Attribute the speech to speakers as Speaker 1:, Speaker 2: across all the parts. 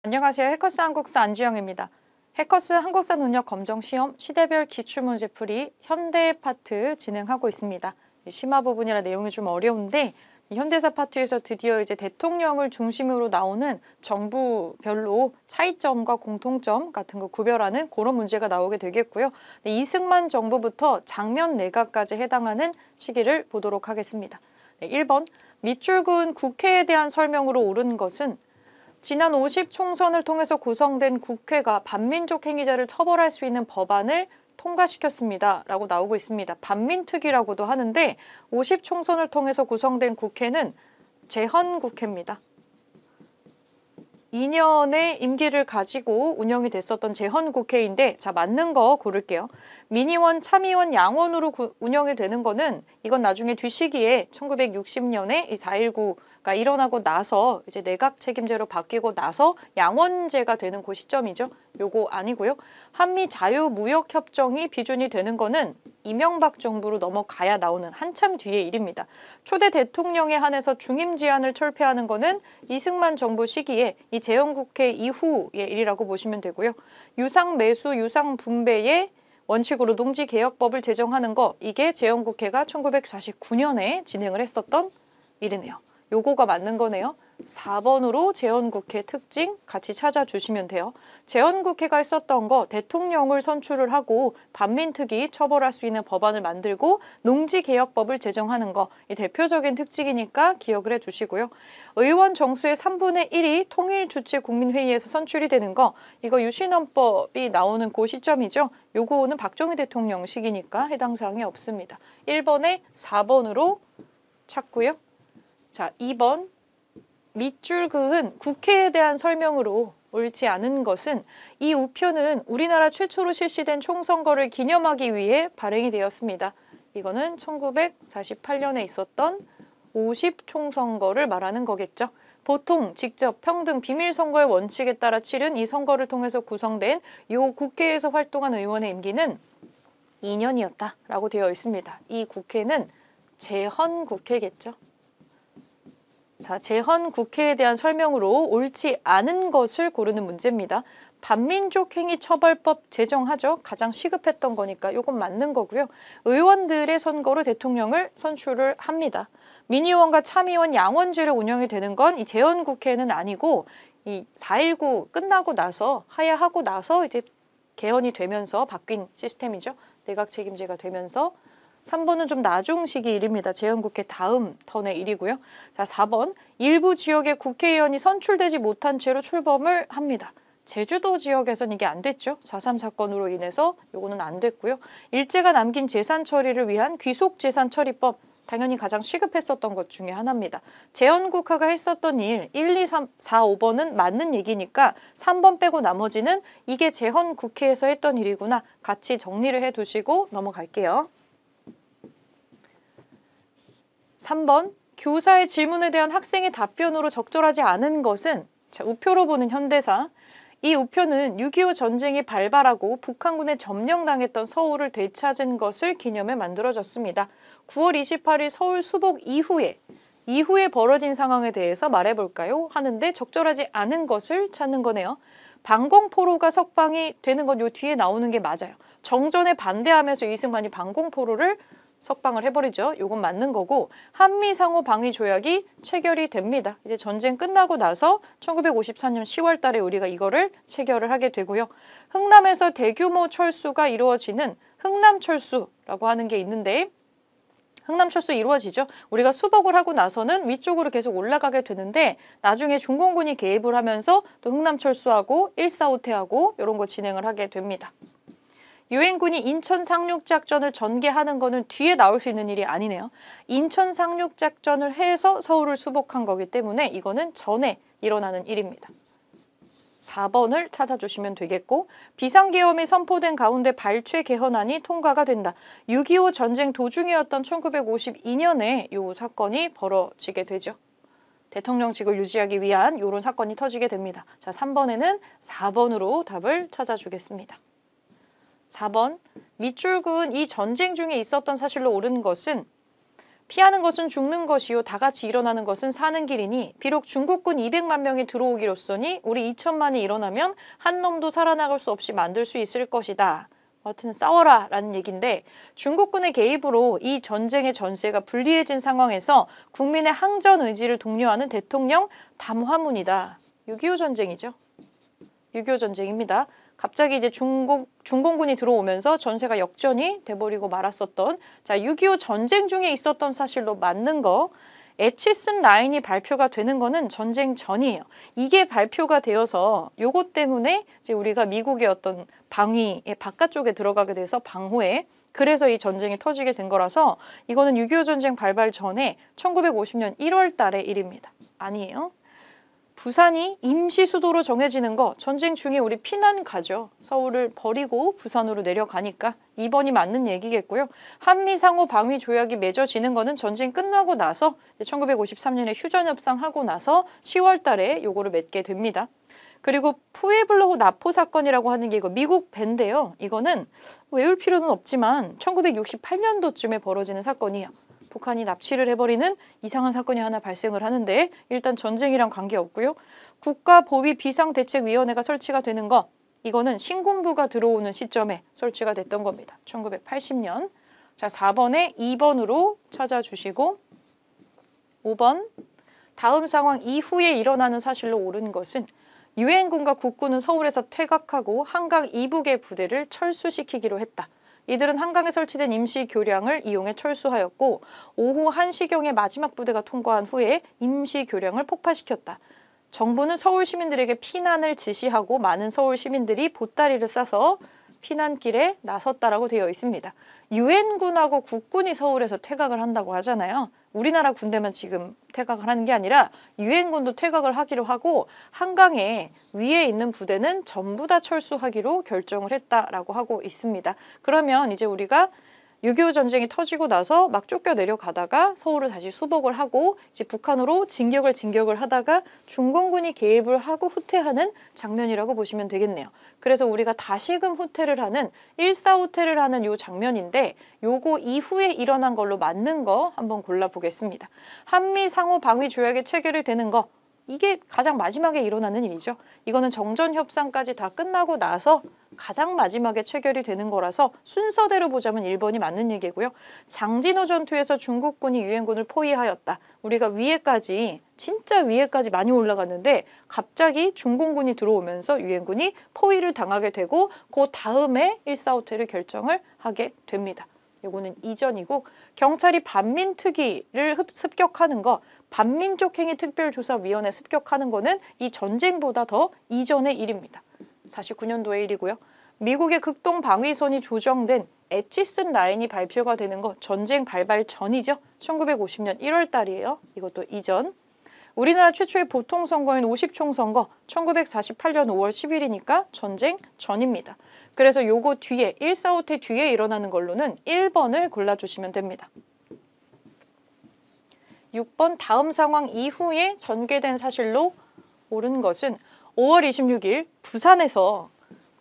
Speaker 1: 안녕하세요. 해커스 한국사 안지영입니다. 해커스 한국사 능력 검정 시험 시대별 기출문제 풀이 현대 파트 진행하고 있습니다. 심화 부분이라 내용이 좀 어려운데 이 현대사 파트에서 드디어 이제 대통령을 중심으로 나오는 정부별로 차이점과 공통점 같은 거 구별하는 그런 문제가 나오게 되겠고요. 이승만 정부부터 장면 내각까지 해당하는 시기를 보도록 하겠습니다. 1번 밑줄그은 국회에 대한 설명으로 옳은 것은 지난 50 총선을 통해서 구성된 국회가 반민족 행위자를 처벌할 수 있는 법안을 통과시켰습니다. 라고 나오고 있습니다. 반민특위라고도 하는데 50 총선을 통해서 구성된 국회는 제헌국회입니다. 2년의 임기를 가지고 운영이 됐었던 제헌국회인데 자 맞는 거 고를게요. 민의원, 참의원, 양원으로 운영이 되는 거는 이건 나중에 뒤시기에 1960년에 이 4.19가 일어나고 나서 이제 내각 책임제로 바뀌고 나서 양원제가 되는 그 시점이죠. 요거 아니고요. 한미 자유무역협정이 비준이 되는 거는 이명박 정부로 넘어가야 나오는 한참 뒤의 일입니다. 초대 대통령에 한해서 중임 제한을 철폐하는 거는 이승만 정부 시기에 이 제헌국회 이후의 일이라고 보시면 되고요. 유상 매수, 유상 분배의 원칙으로 농지개혁법을 제정하는 거 이게 제헌국회가 1949년에 진행을 했었던 일이네요. 요거가 맞는 거네요. 4번으로 제헌국회 특징 같이 찾아주시면 돼요. 제헌국회가 했었던 거 대통령을 선출을 하고 반민특위 처벌할 수 있는 법안을 만들고 농지개혁법을 제정하는 거 이 대표적인 특징이니까 기억을 해주시고요. 의원 정수의 3분의 1이 통일주체국민회의에서 선출이 되는 거 이거 유신헌법이 나오는 그 시점이죠. 요거는 박정희 대통령 시기니까 해당 사항이 없습니다. 1번에 4번으로 찾고요. 자, 2번 밑줄 그은 국회에 대한 설명으로 옳지 않은 것은 이 우표는 우리나라 최초로 실시된 총선거를 기념하기 위해 발행이 되었습니다. 이거는 1948년에 있었던 50 총선거를 말하는 거겠죠. 보통, 직접, 평등, 비밀선거의 원칙에 따라 치른 이 선거를 통해서 구성된 이 국회에서 활동한 의원의 임기는 2년이었다라고 되어 있습니다. 이 국회는 제헌국회겠죠. 자, 제헌국회에 대한 설명으로 옳지 않은 것을 고르는 문제입니다. 반민족 행위 처벌법 제정하죠. 가장 시급했던 거니까 이건 맞는 거고요. 의원들의 선거로 대통령을 선출을 합니다. 민의원과 참의원 양원제로 운영이 되는 건 이 제헌국회는 아니고 이 4.19 끝나고 나서 하야하고 나서 이제 개헌이 되면서 바뀐 시스템이죠. 내각 책임제가 되면서 3번은 좀 나중 시기 일입니다. 제헌국회 다음 턴의 일이고요. 자, 4번 일부 지역의 국회의원이 선출되지 못한 채로 출범을 합니다. 제주도 지역에서는 이게 안 됐죠. 4.3 사건으로 인해서 요거는 안 됐고요. 일제가 남긴 재산 처리를 위한 귀속재산처리법 당연히 가장 시급했었던 것 중에 하나입니다. 제헌국회가 했었던 일 1, 2, 3, 4, 5번은 맞는 얘기니까 3번 빼고 나머지는 이게 제헌국회에서 했던 일이구나 같이 정리를 해두시고 넘어갈게요. 3번 교사의 질문에 대한 학생의 답변으로 적절하지 않은 것은 자, 우표로 보는 현대사 이 우표는 6.25 전쟁이 발발하고 북한군에 점령당했던 서울을 되찾은 것을 기념해 만들어졌습니다. 9월 28일 서울 수복 이후에 벌어진 상황에 대해서 말해볼까요? 하는데 적절하지 않은 것을 찾는 거네요. 방공포로가 석방이 되는 건 요 뒤에 나오는 게 맞아요. 정전에 반대하면서 이승만이 방공포로를 석방을 해버리죠. 요건 맞는 거고 한미 상호 방위 조약이 체결이 됩니다. 이제 전쟁 끝나고 나서 1954년 10월 달에 우리가 이거를 체결을 하게 되고요. 흥남에서 대규모 철수가 이루어지는 흥남철수라고 하는 게 있는데 흥남철수 이루어지죠. 우리가 수복을 하고 나서는 위쪽으로 계속 올라가게 되는데 나중에 중공군이 개입을 하면서 또 흥남철수하고 1.4.5태하고 이런 거 진행을 하게 됩니다. 유엔군이 인천 상륙작전을 전개하는 거는 뒤에 나올 수 있는 일이 아니네요. 인천 상륙작전을 해서 서울을 수복한 거기 때문에 이거는 전에 일어나는 일입니다. 4번을 찾아주시면 되겠고 비상계엄이 선포된 가운데 발췌 개헌안이 통과가 된다. 6.25 전쟁 도중이었던 1952년에 이 사건이 벌어지게 되죠. 대통령직을 유지하기 위한 이런 사건이 터지게 됩니다. 자, 3번에는 4번으로 답을 찾아주겠습니다. 4번 밑줄 그은 이 전쟁 중에 있었던 사실로 옳은 것은 피하는 것은 죽는 것이요 다 같이 일어나는 것은 사는 길이니 비록 중국군 200만 명이 들어오기로써니 우리 2천만이 일어나면 한 놈도 살아나갈 수 없이 만들 수 있을 것이다. 하여튼 싸워라 라는 얘기인데 중국군의 개입으로 이 전쟁의 전세가 불리해진 상황에서 국민의 항전 의지를 독려하는 대통령 담화문이다. 6.25 전쟁이죠. 6.25 전쟁입니다. 갑자기 이제 중공군이 들어오면서 전세가 역전이 돼버리고 말았었던 6.25 전쟁 중에 있었던 사실로 맞는 거 에치슨 라인이 발표가 되는 거는 전쟁 전이에요. 이게 발표가 되어서 요것 때문에 이제 우리가 미국의 어떤 방위의 바깥쪽에 들어가게 돼서 방호에 그래서 이 전쟁이 터지게 된 거라서 이거는 6.25 전쟁 발발 전에 1950년 1월 달의 일입니다. 아니에요. 부산이 임시 수도로 정해지는 거 전쟁 중에 우리 피난 가죠. 서울을 버리고 부산으로 내려가니까 2번이 맞는 얘기겠고요. 한미 상호 방위 조약이 맺어지는 거는 전쟁 끝나고 나서 1953년에 휴전협상하고 나서 10월 달에 요거를 맺게 됩니다. 그리고 푸에블로 나포 사건이라고 하는 게 이거 미국 배인데요. 이거는 외울 필요는 없지만 1968년도쯤에 벌어지는 사건이에요. 북한이 납치를 해버리는 이상한 사건이 하나 발생을 하는데 일단 전쟁이랑 관계없고요. 국가보위비상대책위원회가 설치가 되는 거 이거는 신군부가 들어오는 시점에 설치가 됐던 겁니다. 1980년. 자, 4번에 2번으로 찾아주시고 5번 다음 상황 이후에 일어나는 사실로 옳은 것은 유엔군과 국군은 서울에서 퇴각하고 한강 이북의 부대를 철수시키기로 했다. 이들은 한강에 설치된 임시 교량을 이용해 철수하였고 오후 1시경에 마지막 부대가 통과한 후에 임시 교량을 폭파시켰다. 정부는 서울 시민들에게 피난을 지시하고 많은 서울 시민들이 보따리를 싸서 피난길에 나섰다라고 되어 있습니다. 유엔군하고 국군이 서울에서 퇴각을 한다고 하잖아요. 우리나라 군대만 지금 퇴각을 하는 게 아니라 유엔군도 퇴각을 하기로 하고 한강에 위에 있는 부대는 전부 다 철수하기로 결정을 했다라고 하고 있습니다. 그러면 이제 우리가 6.25 전쟁이 터지고 나서 막 쫓겨 내려가다가 서울을 다시 수복을 하고 이제 북한으로 진격을 하다가 중공군이 개입을 하고 후퇴하는 장면이라고 보시면 되겠네요. 그래서 우리가 다시금 후퇴를 하는 1사 후퇴를 하는 요 장면인데 요거 이후에 일어난 걸로 맞는 거 한번 골라보겠습니다. 한미 상호 방위 조약이 체결이 되는 거 이게 가장 마지막에 일어나는 일이죠. 이거는 정전 협상까지 다 끝나고 나서 가장 마지막에 체결이 되는 거라서 순서대로 보자면 1번이 맞는 얘기고요. 장진호 전투에서 중국군이 유엔군을 포위하였다. 우리가 위에까지 진짜 위에까지 많이 올라갔는데 갑자기 중공군이 들어오면서 유엔군이 포위를 당하게 되고 그 다음에 1사 후퇴를 결정을 하게 됩니다. 이거는 이전이고 경찰이 반민특위를 습격하는 거 반민족행위특별조사위원회 습격하는 거는 이 전쟁보다 더 이전의 일입니다. 49년도의 일이고요. 미국의 극동 방위선이 조정된 에치슨 라인이 발표가 되는 거 전쟁 발발 전이죠. 1950년 1월 달이에요. 이것도 이전. 우리나라 최초의 보통선거인 50총선거 1948년 5월 10일이니까 전쟁 전입니다. 그래서 요거 뒤에 1사 후퇴 뒤에 일어나는 걸로는 1번을 골라주시면 됩니다. 6번 다음 상황 이후에 전개된 사실로 옳은 것은 5월 26일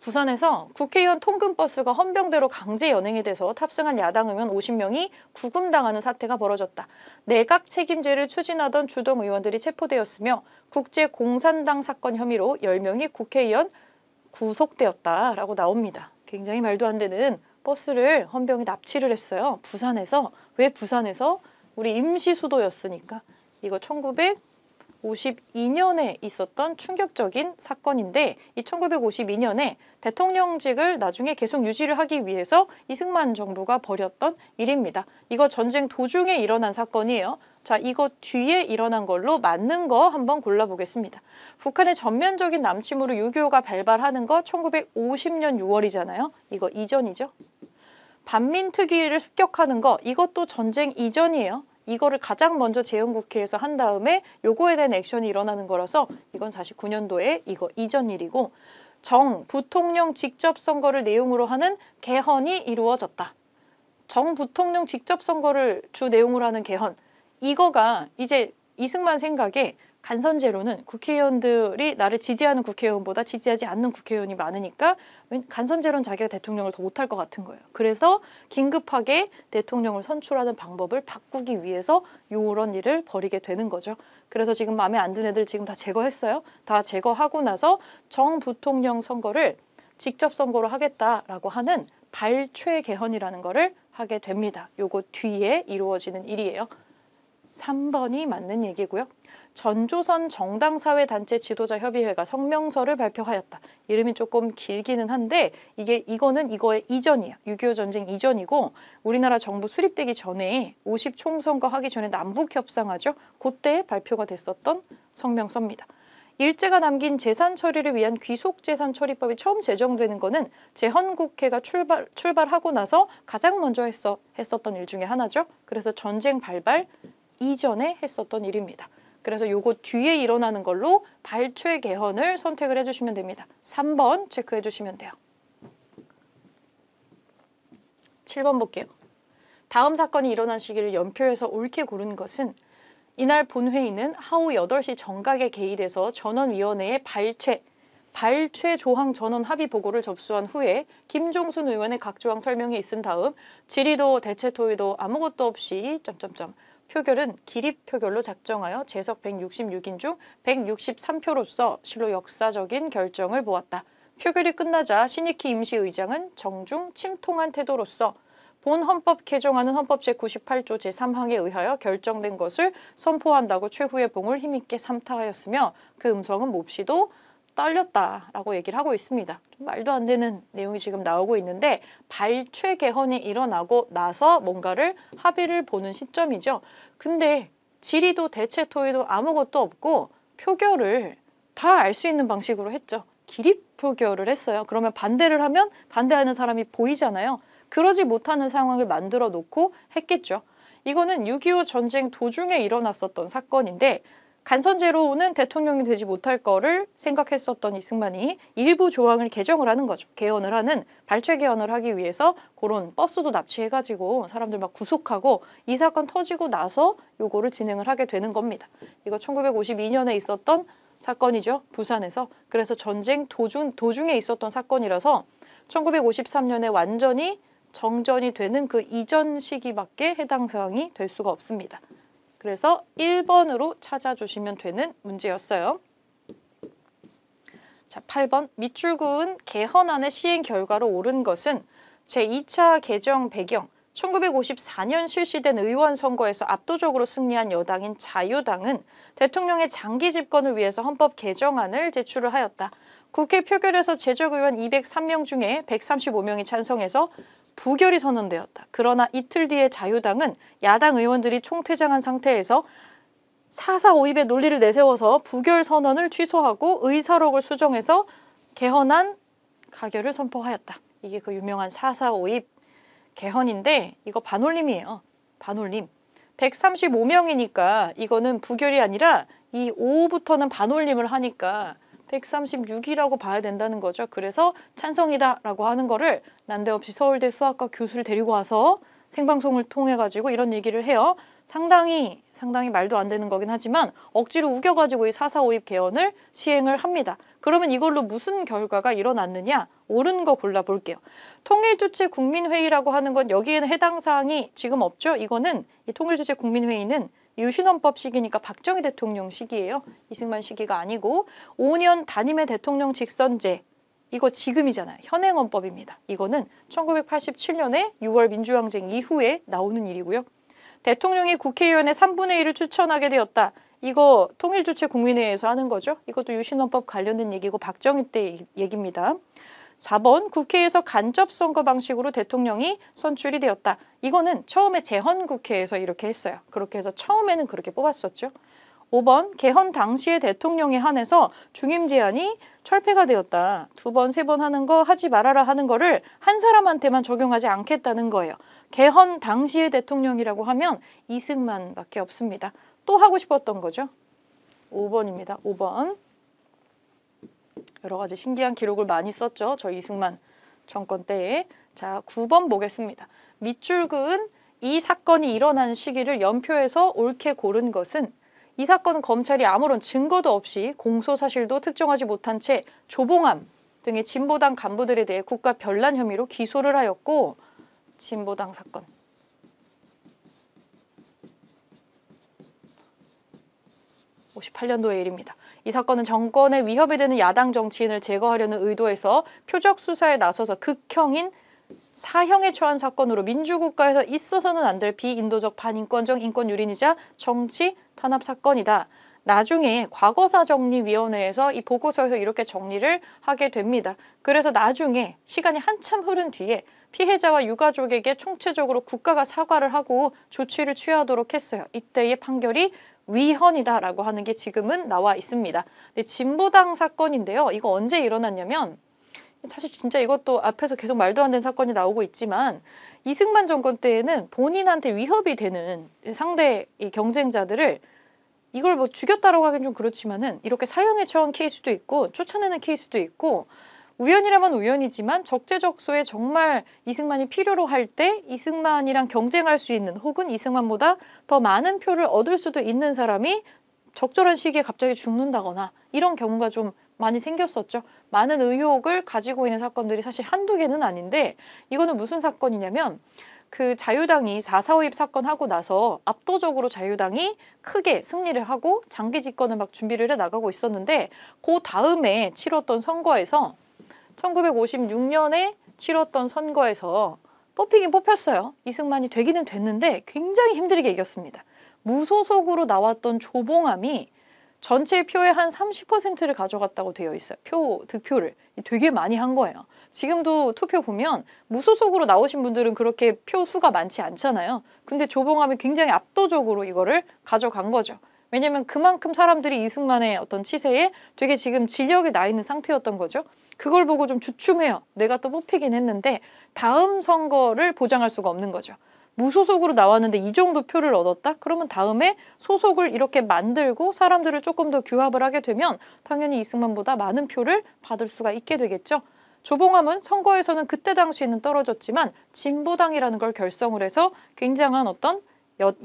Speaker 1: 부산에서 국회의원 통근버스가 헌병대로 강제 연행이 돼서 탑승한 야당 의원 50명이 구금당하는 사태가 벌어졌다. 내각 책임제를 추진하던 주동 의원들이 체포되었으며 국제공산당 사건 혐의로 10명이 국회의원 구속되었다라고 나옵니다. 굉장히 말도 안 되는 버스를 헌병이 납치를 했어요. 부산에서. 왜 부산에서? 우리 임시 수도였으니까. 이거 1952년에 있었던 충격적인 사건인데 이 1952년에 대통령직을 나중에 계속 유지를 하기 위해서 이승만 정부가 벌였던 일입니다. 이거 전쟁 도중에 일어난 사건이에요. 자, 이거 뒤에 일어난 걸로 맞는 거 한번 골라보겠습니다. 북한의 전면적인 남침으로 6.25가 발발하는 거 1950년 6월이잖아요. 이거 이전이죠. 반민특위를 습격하는 거 이것도 전쟁 이전이에요. 이거를 가장 먼저 재헌국회에서 한 다음에 요거에 대한 액션이 일어나는 거라서 이건 49년도에 이거 이전 일이고 정 부통령 직접 선거를 내용으로 하는 개헌이 이루어졌다. 정 부통령 직접 선거를 주 내용으로 하는 개헌 이거가 이제 이승만 생각에 간선제로는 국회의원들이 나를 지지하는 국회의원보다 지지하지 않는 국회의원이 많으니까 간선제로는 자기가 대통령을 더 못할 것 같은 거예요. 그래서 긴급하게 대통령을 선출하는 방법을 바꾸기 위해서 이런 일을 벌이게 되는 거죠. 그래서 지금 마음에 안 드는 애들 지금 다 제거했어요. 다 제거하고 나서 정부통령 선거를 직접 선거로 하겠다라고 하는 발췌 개헌이라는 거를 하게 됩니다. 요거 뒤에 이루어지는 일이에요. 3번이 맞는 얘기고요. 전조선 정당사회단체 지도자협의회가 성명서를 발표하였다. 이름이 조금 길기는 한데 이거는 이거의 이전이야. 6.25 전쟁 이전이고 우리나라 정부 수립되기 전에 50 총선거 하기 전에 남북협상하죠. 그때 발표가 됐었던 성명서입니다. 일제가 남긴 재산 처리를 위한 귀속재산 처리법이 처음 제정되는 거는 제헌국회가 출발하고 나서 가장 먼저 했었던 일 중에 하나죠. 그래서 전쟁 발발 이전에 했었던 일입니다. 그래서 요거 뒤에 일어나는 걸로 발췌 개헌을 선택을 해주시면 됩니다. 3번 체크해 주시면 돼요. 7번 볼게요. 다음 사건이 일어난 시기를 연표해서 옳게 고른 것은 이날 본회의는 하루 8시 정각에 개의돼서 전원위원회의 발췌 조항 전원 합의 보고를 접수한 후에 김종순 의원의 각 조항 설명이 있은 다음 질의도 대체토의도 아무것도 없이 표결은 기립 표결로 작정하여 재석 166인 중 163표로서 실로 역사적인 결정을 보았다. 표결이 끝나자 신익희 임시의장은 정중 침통한 태도로서 본 헌법 개정안은 헌법 제98조 제3항에 의하여 결정된 것을 선포한다고 최후의 봉을 힘있게 삼타하였으며 그 음성은 몹시도 떨렸다라고 얘기를 하고 있습니다. 좀 말도 안 되는 내용이 지금 나오고 있는데 발췌 개헌이 일어나고 나서 뭔가를 합의를 보는 시점이죠. 근데 질의도 대체토의도 아무것도 없고 표결을 다 알 수 있는 방식으로 했죠. 기립 표결을 했어요. 그러면 반대를 하면 반대하는 사람이 보이잖아요. 그러지 못하는 상황을 만들어 놓고 했겠죠. 이거는 6.25 전쟁 도중에 일어났었던 사건인데 간선제로는 대통령이 되지 못할 거를 생각했었던 이승만이 일부 조항을 개정을 하는 거죠. 개헌을 하는 발췌 개헌을 하기 위해서 그런 버스도 납치해가지고 사람들 막 구속하고 이 사건 터지고 나서 요거를 진행을 하게 되는 겁니다. 이거 1952년에 있었던 사건이죠. 부산에서. 그래서 전쟁 도중에 있었던 사건이라서 1953년에 완전히 정전이 되는 그 이전 시기밖에 해당 사항이 될 수가 없습니다. 그래서 1번으로 찾아주시면 되는 문제였어요. 자, 8번. 밑줄 그은 개헌안의 시행 결과로 옳은 것은 제2차 개정 배경 1954년 실시된 의원 선거에서 압도적으로 승리한 여당인 자유당은 대통령의 장기 집권을 위해서 헌법 개정안을 제출을 하였다. 국회 표결에서 제적 의원 203명 중에 135명이 찬성해서 부결이 선언되었다. 그러나 이틀 뒤에 자유당은 야당 의원들이 총퇴장한 상태에서 4.4.5입의 논리를 내세워서 부결 선언을 취소하고 의사록을 수정해서 개헌안 가결을 선포하였다. 이게 그 유명한 4.4.5입 개헌인데 이거 반올림이에요. 반올림. 135명이니까 이거는 부결이 아니라 이 5부터는 반올림을 하니까 136이라고 봐야 된다는 거죠. 그래서 찬성이다라고 하는 거를 난데없이 서울대 수학과 교수를 데리고 와서 생방송을 통해 가지고 이런 얘기를 해요. 상당히 말도 안 되는 거긴 하지만 억지로 우겨가지고 이 4.4.5입 개헌을 시행을 합니다. 그러면 이걸로 무슨 결과가 일어났느냐? 옳은 거 골라볼게요. 통일주체 국민회의라고 하는 건 여기에는 해당 사항이 지금 없죠. 이거는 이 통일주체 국민회의는 유신헌법 시기니까 박정희 대통령 시기예요. 이승만 시기가 아니고 5년 단임의 대통령 직선제 이거 지금이잖아요. 현행헌법입니다. 이거는 1987년에 6월 민주항쟁 이후에 나오는 일이고요. 대통령이 국회의원의 3분의 1을 추천하게 되었다. 이거 통일주체 국민회의에서 하는 거죠. 이것도 유신헌법 관련된 얘기고 박정희 때 얘기입니다. 4번 국회에서 간접선거 방식으로 대통령이 선출이 되었다. 이거는 처음에 제헌국회에서 이렇게 했어요. 그렇게 해서 처음에는 그렇게 뽑았었죠. 5번 개헌 당시의 대통령에 한해서 중임 제한이 철폐가 되었다. 2번, 3번 하는 거 하지 말아라 하는 거를 한 사람한테만 적용하지 않겠다는 거예요. 개헌 당시의 대통령이라고 하면 이승만밖에 없습니다. 또 하고 싶었던 거죠. 5번입니다. 5번. 여러 가지 신기한 기록을 많이 썼죠. 저 이승만 정권 때에. 자, 9번 보겠습니다. 밑줄 그은 이 사건이 일어난 시기를 연표해서 옳게 고른 것은 이 사건은 검찰이 아무런 증거도 없이 공소 사실도 특정하지 못한 채 조봉암 등의 진보당 간부들에 대해 국가 변란 혐의로 기소를 하였고, 진보당 사건. 58년도의 일입니다. 이 사건은 정권에 위협이 되는 야당 정치인을 제거하려는 의도에서 표적 수사에 나서서 극형인 사형에 처한 사건으로 민주국가에서 있어서는 안 될 비인도적 반인권적 인권유린이자 정치 탄압 사건이다. 나중에 과거사정리위원회에서 이 보고서에서 이렇게 정리를 하게 됩니다. 그래서 나중에 시간이 한참 흐른 뒤에 피해자와 유가족에게 총체적으로 국가가 사과를 하고 조치를 취하도록 했어요. 이때의 판결이 위헌이다라고 하는 게 지금은 나와 있습니다. 근데 진보당 사건인데요. 이거 언제 일어났냐면, 사실 진짜 이것도 앞에서 계속 말도 안 되는 사건이 나오고 있지만, 이승만 정권 때에는 본인한테 위협이 되는 상대 경쟁자들을 이걸 뭐 죽였다라고 하긴 좀 그렇지만은 이렇게 사형에 처한 케이스도 있고 쫓아내는 케이스도 있고, 우연이라면 우연이지만 적재적소에 정말 이승만이 필요로 할 때 이승만이랑 경쟁할 수 있는, 혹은 이승만보다 더 많은 표를 얻을 수도 있는 사람이 적절한 시기에 갑자기 죽는다거나 이런 경우가 좀 많이 생겼었죠. 많은 의혹을 가지고 있는 사건들이 사실 한두 개는 아닌데, 이거는 무슨 사건이냐면, 그 자유당이 4.4.5입 사건 하고 나서 압도적으로 자유당이 크게 승리를 하고 장기 집권을 막 준비를 해 나가고 있었는데, 그 다음에 치렀던 선거에서 1956년에 치렀던 선거에서 뽑히긴 뽑혔어요. 이승만이 되기는 됐는데 굉장히 힘들게 이겼습니다. 무소속으로 나왔던 조봉암이 전체 표의 한 30%를 가져갔다고 되어 있어요. 득표를. 되게 많이 한 거예요. 지금도 투표 보면 무소속으로 나오신 분들은 그렇게 표 수가 많지 않잖아요. 근데 조봉암이 굉장히 압도적으로 이거를 가져간 거죠. 왜냐면 그만큼 사람들이 이승만의 어떤 치세에 되게 지금 진력이 나 있는 상태였던 거죠. 그걸 보고 좀 주춤해요. 내가 또 뽑히긴 했는데 다음 선거를 보장할 수가 없는 거죠. 무소속으로 나왔는데 이 정도 표를 얻었다? 그러면 다음에 소속을 이렇게 만들고 사람들을 조금 더 규합을 하게 되면 당연히 이승만보다 많은 표를 받을 수가 있게 되겠죠. 조봉암은 선거에서는 그때 당시에는 떨어졌지만 진보당이라는 걸 결성을 해서 굉장한 어떤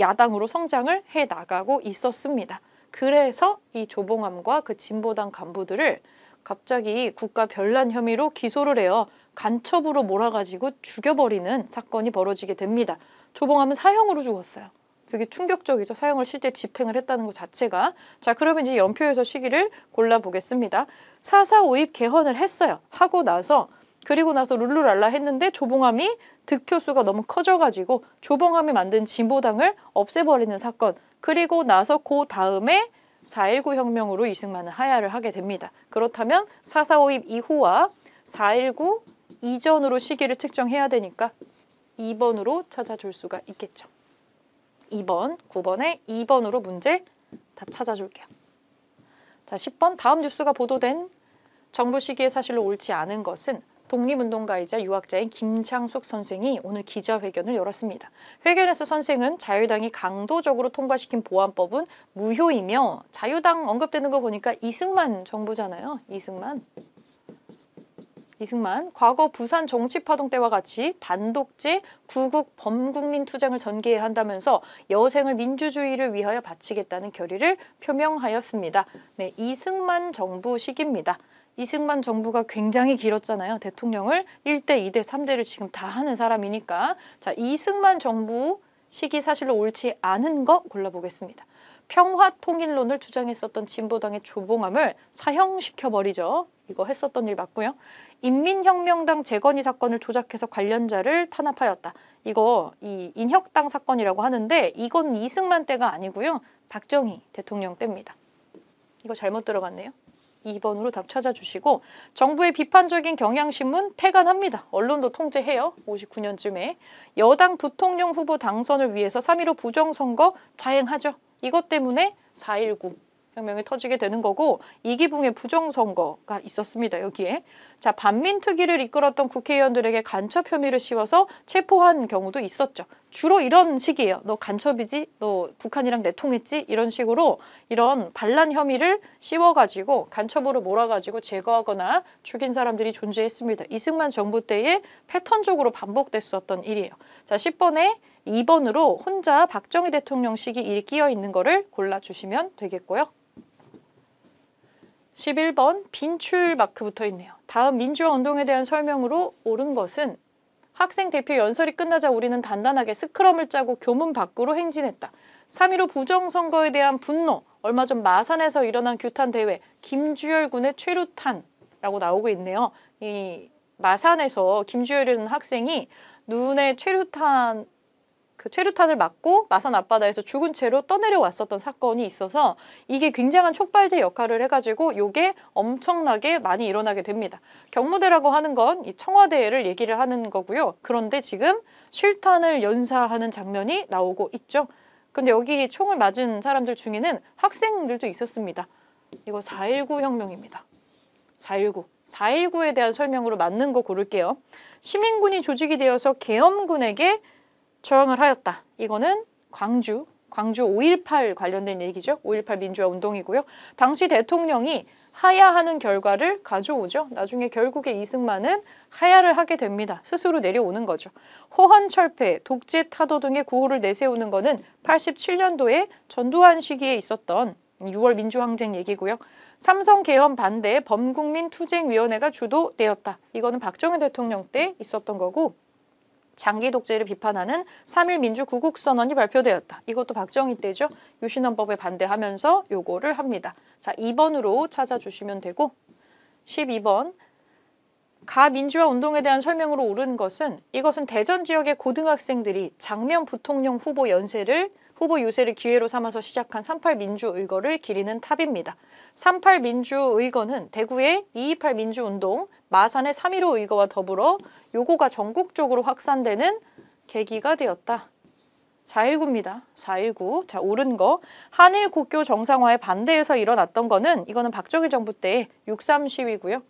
Speaker 1: 야당으로 성장을 해 나가고 있었습니다. 그래서 이 조봉암과 그 진보당 간부들을 갑자기 국가 변란 혐의로 기소를 해요. 간첩으로 몰아가지고 죽여버리는 사건이 벌어지게 됩니다. 조봉암은 사형으로 죽었어요. 되게 충격적이죠. 사형을 실제 집행을 했다는 것 자체가. 자, 그러면 이제 연표에서 시기를 골라보겠습니다. 4.4.5입 개헌을 했어요. 하고 나서, 그리고 나서 룰루랄라 했는데 조봉암이 득표수가 너무 커져가지고 조봉암이 만든 진보당을 없애버리는 사건. 그리고 나서 그 다음에 4.19 혁명으로 이승만은 하야를 하게 됩니다. 그렇다면 4.4.5입 이후와 4.19 이전으로 시기를 특정해야 되니까 2번으로 찾아줄 수가 있겠죠. 2번, 9번에 2번으로 문제 답 찾아줄게요. 자, 10번 다음 뉴스가 보도된 정부 시기의 사실로 옳지 않은 것은 독립운동가이자 유학자인 김창숙 선생이 오늘 기자회견을 열었습니다. 회견에서 선생은 자유당이 강도적으로 통과시킨 보안법은 무효이며, 자유당 언급되는 거 보니까 이승만 정부잖아요. 이승만 과거 부산 정치파동 때와 같이 반독재, 구국, 범국민 투쟁을 전개해야 한다면서 여생을 민주주의를 위하여 바치겠다는 결의를 표명하였습니다. 네, 이승만 정부 시기입니다. 이승만 정부가 굉장히 길었잖아요. 대통령을 1대, 2대, 3대를 지금 다 하는 사람이니까. 자, 이승만 정부 시기 사실로 옳지 않은 거 골라보겠습니다. 평화통일론을 주장했었던 진보당의 조봉암을 사형시켜버리죠. 이거 했었던 일 맞고요. 인민혁명당 재건이 사건을 조작해서 관련자를 탄압하였다. 이거 이 인혁당 사건이라고 하는데 이건 이승만 때가 아니고요. 박정희 대통령 때입니다. 이거 잘못 들어갔네요. 2번으로 답 찾아주시고, 정부의 비판적인 경향신문 폐간합니다. 언론도 통제해요. 59년쯤에. 여당 부통령 후보 당선을 위해서 3.15 부정선거 자행하죠. 이것 때문에 4.19 혁명이 터지게 되는 거고, 이기붕의 부정선거가 있었습니다. 여기에. 자, 반민특위를 이끌었던 국회의원들에게 간첩 혐의를 씌워서 체포한 경우도 있었죠. 주로 이런 식이에요. 너 간첩이지? 너 북한이랑 내통했지? 이런 식으로 이런 반란 혐의를 씌워가지고 간첩으로 몰아가지고 제거하거나 죽인 사람들이 존재했습니다. 이승만 정부 때에 패턴적으로 반복됐었던 일이에요. 자, 10번에 2번으로 혼자 박정희 대통령 시기 일이 끼어 있는 거를 골라주시면 되겠고요. 11번 빈출 마크 붙어 있네요. 다음 민주화 운동에 대한 설명으로 옳은 것은 학생 대표 연설이 끝나자 우리는 단단하게 스크럼을 짜고 교문 밖으로 행진했다. 3.15 부정선거에 대한 분노, 얼마 전 마산에서 일어난 규탄 대회, 김주열 군의 최루탄이라고 나오고 있네요. 이 마산에서 김주열이라는 학생이 눈에 최루탄을 맞고 마산 앞바다에서 죽은 채로 떠내려 왔었던 사건이 있어서 이게 굉장한 촉발제 역할을 해가지고 이게 엄청나게 많이 일어나게 됩니다. 경무대라고 하는 건 이 청와대를 얘기를 하는 거고요. 그런데 지금 실탄을 연사하는 장면이 나오고 있죠. 근데 여기 총을 맞은 사람들 중에는 학생들도 있었습니다. 이거 4.19 혁명입니다. 4.19에 대한 설명으로 맞는 거 고를게요. 시민군이 조직이 되어서 계엄군에게 저항을 하였다. 이거는 광주 5.18 관련된 얘기죠. 5.18 민주화 운동이고요. 당시 대통령이 하야하는 결과를 가져오죠. 나중에 결국에 이승만은 하야를 하게 됩니다. 스스로 내려오는 거죠. 호헌철폐, 독재 타도 등의 구호를 내세우는 거는 87년도에 전두환 시기에 있었던 6월 민주항쟁 얘기고요. 삼성계엄 반대 범국민투쟁위원회가 주도되었다. 이거는 박정희 대통령 때 있었던 거고, 장기 독재를 비판하는 3.1 민주구국선언이 발표되었다. 이것도 박정희 때죠. 유신헌법에 반대하면서 요거를 합니다. 자, 2번으로 찾아주시면 되고, 12번 가민주화 운동에 대한 설명으로 옳은 것은 이것은 대전 지역의 고등학생들이 장면 부통령 후보 유세를 기회로 삼아서 시작한 38 민주의거를 기리는 탑입니다. 38 민주의거는 대구의 228 민주운동, 마산의 3.15 의거와 더불어 요거가 전국적으로 확산되는 계기가 되었다. 4.19입니다. 4.19. 자, 옳은 거. 한일 국교 정상화에 반대해서 일어났던 거는 이거는 박정희 정부 때의 6.3 시위고요.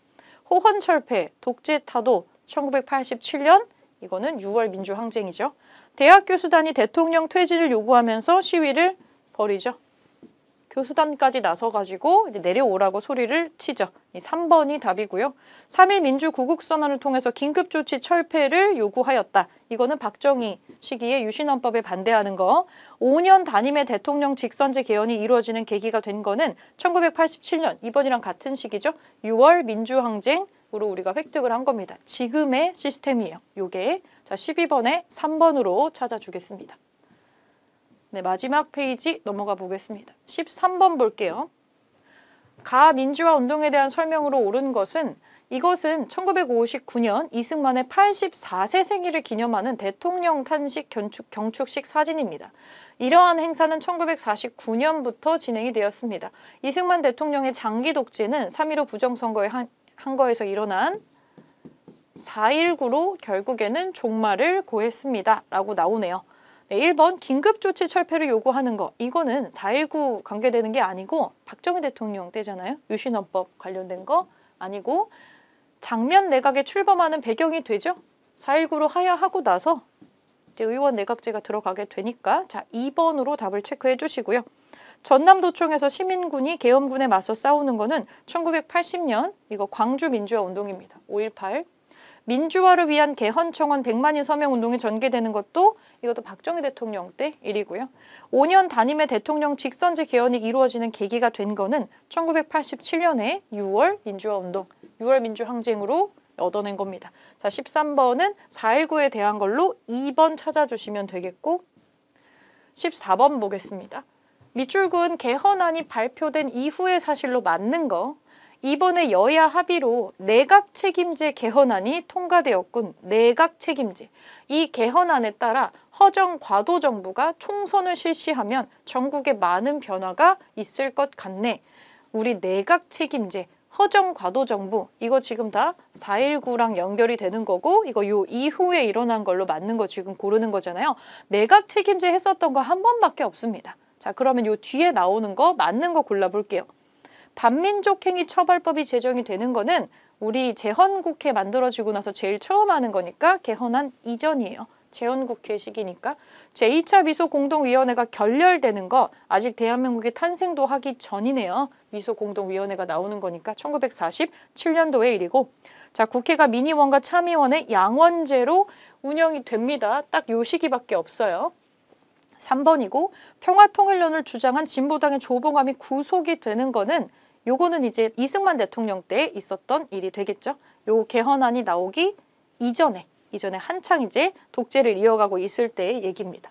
Speaker 1: 호헌철폐, 독재 타도 1987년 이거는 6월 민주항쟁이죠. 대학 교수단이 대통령 퇴진을 요구하면서 시위를 벌이죠. 교수단까지 나서가지고 이제 내려오라고 소리를 치죠. 이 3번이 답이고요. 3.1 민주구국선언을 통해서 긴급조치 철폐를 요구하였다. 이거는 박정희 시기에 유신헌법에 반대하는 거. 5년 단임의 대통령 직선제 개헌이 이루어지는 계기가 된 거는 1987년, 이번이랑 같은 시기죠. 6월 민주항쟁으로 우리가 획득을 한 겁니다. 지금의 시스템이에요. 요게. 자, 12번에 3번으로 찾아주겠습니다. 네, 마지막 페이지 넘어가 보겠습니다. 13번 볼게요. 가민주화 운동에 대한 설명으로 옳은 것은 이것은 1959년 이승만의 84세 생일을 기념하는 대통령 탄식 경축식 사진입니다. 이러한 행사는 1949년부터 진행이 되었습니다. 이승만 대통령의 장기 독재는 3.15 부정선거에 한 거에서 일어난 4.19로 결국에는 종말을 고했습니다. 라고 나오네요. 네, 1번 긴급조치 철폐를 요구하는 거. 이거는 4.19 관계되는 게 아니고 박정희 대통령 때잖아요. 유신헌법 관련된 거 아니고 장면 내각에 출범하는 배경이 되죠. 4.19로 하야하고 나서 이제 의원 내각제가 들어가게 되니까 자 2번으로 답을 체크해 주시고요. 전남도청에서 시민군이 계엄군에 맞서 싸우는 거는 1980년 이거 광주 민주화 운동입니다. 5.18 민주화를 위한 개헌청원 100만인 서명운동이 전개되는 것도 이것도 박정희 대통령 때 일이고요. 5년 단임의 대통령 직선제 개헌이 이루어지는 계기가 된 거는 1987년에 6월 민주화운동, 6월 민주항쟁으로 얻어낸 겁니다. 자, 13번은 4.19에 대한 걸로 2번 찾아주시면 되겠고 14번 보겠습니다. 밑줄근 개헌안이 발표된 이후의 사실로 맞는 거. 이번에 여야 합의로 내각 책임제 개헌안이 통과되었군. 내각 책임제. 이 개헌안에 따라 허정 과도 정부가 총선을 실시하면 전국에 많은 변화가 있을 것 같네. 우리 내각 책임제, 허정 과도 정부 이거 지금 다 4.19랑 연결이 되는 거고 이거 요 이후에 일어난 걸로 맞는 거 지금 고르는 거잖아요. 내각 책임제 했었던 거 한 번밖에 없습니다. 자, 그러면 요 뒤에 나오는 거 맞는 거 골라볼게요. 반민족행위 처벌법이 제정이 되는 거는 우리 재헌국회 만들어지고 나서 제일 처음 하는 거니까 개헌안 이전이에요. 재헌국회 시기니까. 제2차 미소공동위원회가 결렬되는 거 아직 대한민국이 탄생도 하기 전이네요. 미소공동위원회가 나오는 거니까 1947년도의 일이고 자, 국회가 민의원과 참의원의 양원제로 운영이 됩니다. 딱 요 시기밖에 없어요. 3번이고 평화통일론을 주장한 진보당의 조봉암이 구속이 되는 거는 요거는 이제 이승만 대통령 때 있었던 일이 되겠죠. 요 개헌안이 나오기 이전에 한창 이제 독재를 이어가고 있을 때의 얘기입니다.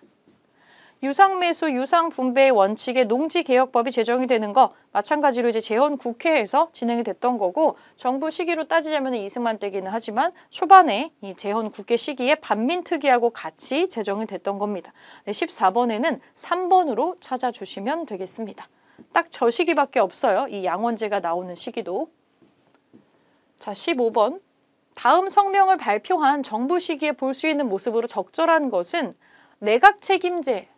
Speaker 1: 유상매수, 유상분배의 원칙의 농지개혁법이 제정이 되는 거 마찬가지로 이제 재헌국회에서 진행이 됐던 거고 정부 시기로 따지자면 이승만 때기는 하지만 초반에 이 재헌국회 시기에 반민특위하고 같이 제정이 됐던 겁니다. 14번에는 3번으로 찾아주시면 되겠습니다. 딱 저 시기밖에 없어요. 이 양원제가 나오는 시기도. 자, 15번. 다음 성명을 발표한 정부 시기에 볼 수 있는 모습으로 적절한 것은 내각 책임제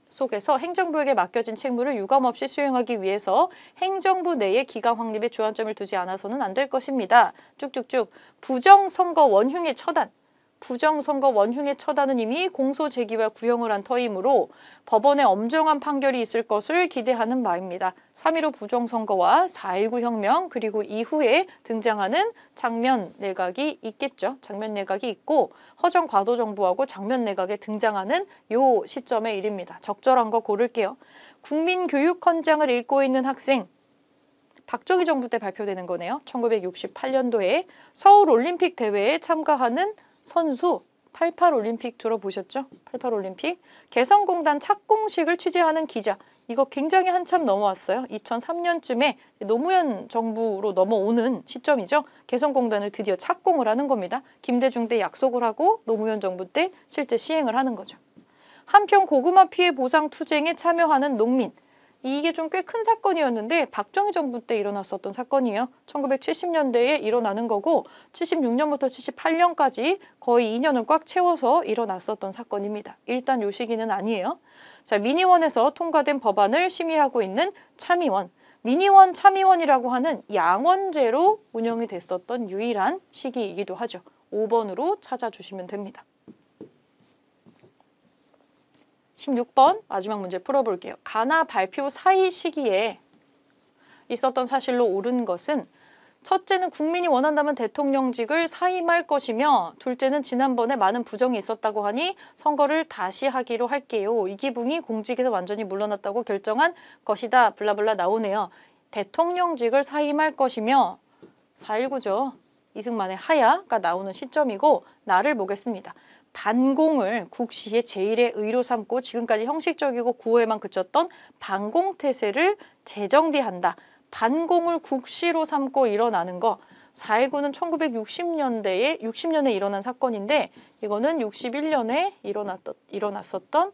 Speaker 1: 속에서 행정부에게 맡겨진 책무를 유감없이 수행하기 위해서 행정부 내의 기강 확립에 주안점을 두지 않아서는 안 될 것입니다. 쭉쭉쭉. 부정선거 원흉의 처단은 이미 공소 제기와 구형을 한 터이므로 법원의 엄정한 판결이 있을 것을 기대하는 바입니다. 3.15 부정선거와 4.19 혁명 그리고 이후에 등장하는 장면 내각이 있겠죠. 장면 내각이 있고 허정 과도 정부하고 장면 내각에 등장하는 요 시점의 일입니다. 적절한 거 고를게요. 국민교육헌장을 읽고 있는 학생 박정희 정부 때 발표되는 거네요. 1968년도에 서울올림픽 대회에 참가하는 선수 88올림픽 들어보셨죠? 88올림픽 개성공단 착공식을 취재하는 기자 이거 굉장히 한참 넘어왔어요. 2003년쯤에 노무현 정부로 넘어오는 시점이죠. 개성공단을 드디어 착공을 하는 겁니다. 김대중 때 약속을 하고 노무현 정부 때 실제 시행을 하는 거죠. 한편 고구마 피해 보상 투쟁에 참여하는 농민 이게 좀 꽤 큰 사건이었는데 박정희 정부 때 일어났었던 사건이에요. 1970년대에 일어나는 거고 76년부터 78년까지 거의 2년을 꽉 채워서 일어났었던 사건입니다. 일단 요 시기는 아니에요. 자, 민의원에서 통과된 법안을 심의하고 있는 참의원. 민의원, 참의원이라고 하는 양원제로 운영이 됐었던 유일한 시기이기도 하죠. 5번으로 찾아주시면 됩니다. 16번 마지막 문제 풀어볼게요. 가나 발표 사이 시기에 있었던 사실로 옳은 것은 첫째는 국민이 원한다면 대통령직을 사임할 것이며 둘째는 지난번에 많은 부정이 있었다고 하니 선거를 다시 하기로 할게요. 이기붕이 공직에서 완전히 물러났다고 결정한 것이다. 블라블라 나오네요. 대통령직을 사임할 것이며 4.19죠. 이승만의 하야가 나오는 시점이고 나를 보겠습니다. 반공을 국시의 제1의 의로 삼고 지금까지 형식적이고 구호에만 그쳤던 반공태세를 재정비한다. 반공을 국시로 삼고 일어나는 거 4.19는 60년에 일어난 사건인데 이거는 61년에 일어났었던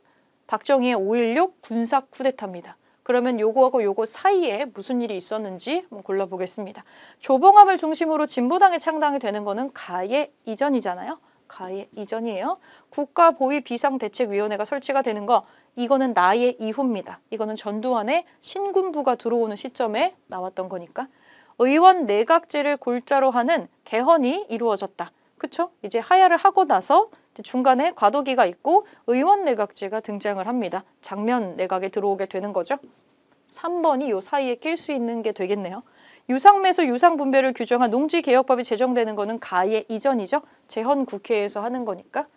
Speaker 1: 박정희의 5.16 군사 쿠데타입니다. 그러면 요거하고 요거 사이에 무슨 일이 있었는지 한번 골라보겠습니다. 조봉암을 중심으로 진보당이 창당이 되는 거는 가해 이전이잖아요. 가해 이전이에요. 국가보위비상대책위원회가 설치가 되는 거 이거는 나의 이후입니다. 이거는 전두환의 신군부가 들어오는 시점에 나왔던 거니까. 의원 내각제를 골자로 하는 개헌이 이루어졌다. 그쵸? 이제 하야를 하고 나서 중간에 과도기가 있고 의원 내각제가 등장을 합니다. 장면 내각에 들어오게 되는 거죠. 3번이 요 사이에 낄 수 있는 게 되겠네요. 유상매수, 유상분배를 규정한 농지개혁법이 제정되는 거는 가해 이전이죠. 재헌국회에서 하는 거니까.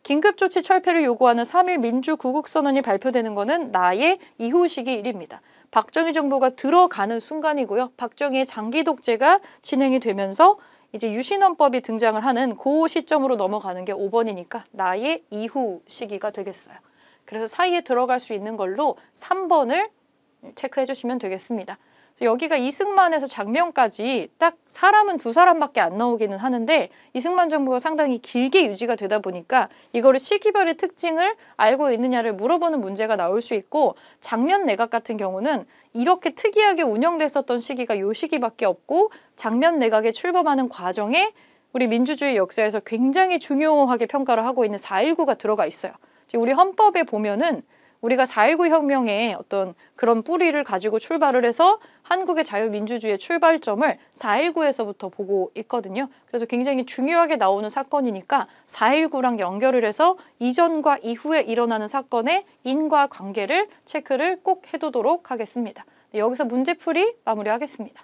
Speaker 1: 긴급조치 철폐를 요구하는 3.1 민주구국선언이 발표되는 거는 나의 이후 시기 일입니다. 박정희 정부가 들어가는 순간이고요. 박정희의 장기 독재가 진행이 되면서 이제 유신헌법이 등장을 하는 그 시점으로 넘어가는 게 5번이니까 나의 이후 시기가 되겠어요. 그래서 사이에 들어갈 수 있는 걸로 3번을 체크해 주시면 되겠습니다. 여기가 이승만에서 장면까지 딱 사람은 2사람밖에 안 나오기는 하는데 이승만 정부가 상당히 길게 유지가 되다 보니까 이거를 시기별의 특징을 알고 있느냐를 물어보는 문제가 나올 수 있고 장면 내각 같은 경우는 이렇게 특이하게 운영됐었던 시기가 요 시기밖에 없고 장면 내각에 출범하는 과정에 우리 민주주의 역사에서 굉장히 중요하게 평가를 하고 있는 4.19가 들어가 있어요. 우리 헌법에 보면은 우리가 4.19 혁명의 어떤 그런 뿌리를 가지고 출발을 해서 한국의 자유민주주의의 출발점을 4.19에서부터 보고 있거든요. 그래서 굉장히 중요하게 나오는 사건이니까 4.19랑 연결을 해서 이전과 이후에 일어나는 사건의 인과관계를 체크를 꼭 해두도록 하겠습니다. 여기서 문제풀이 마무리하겠습니다.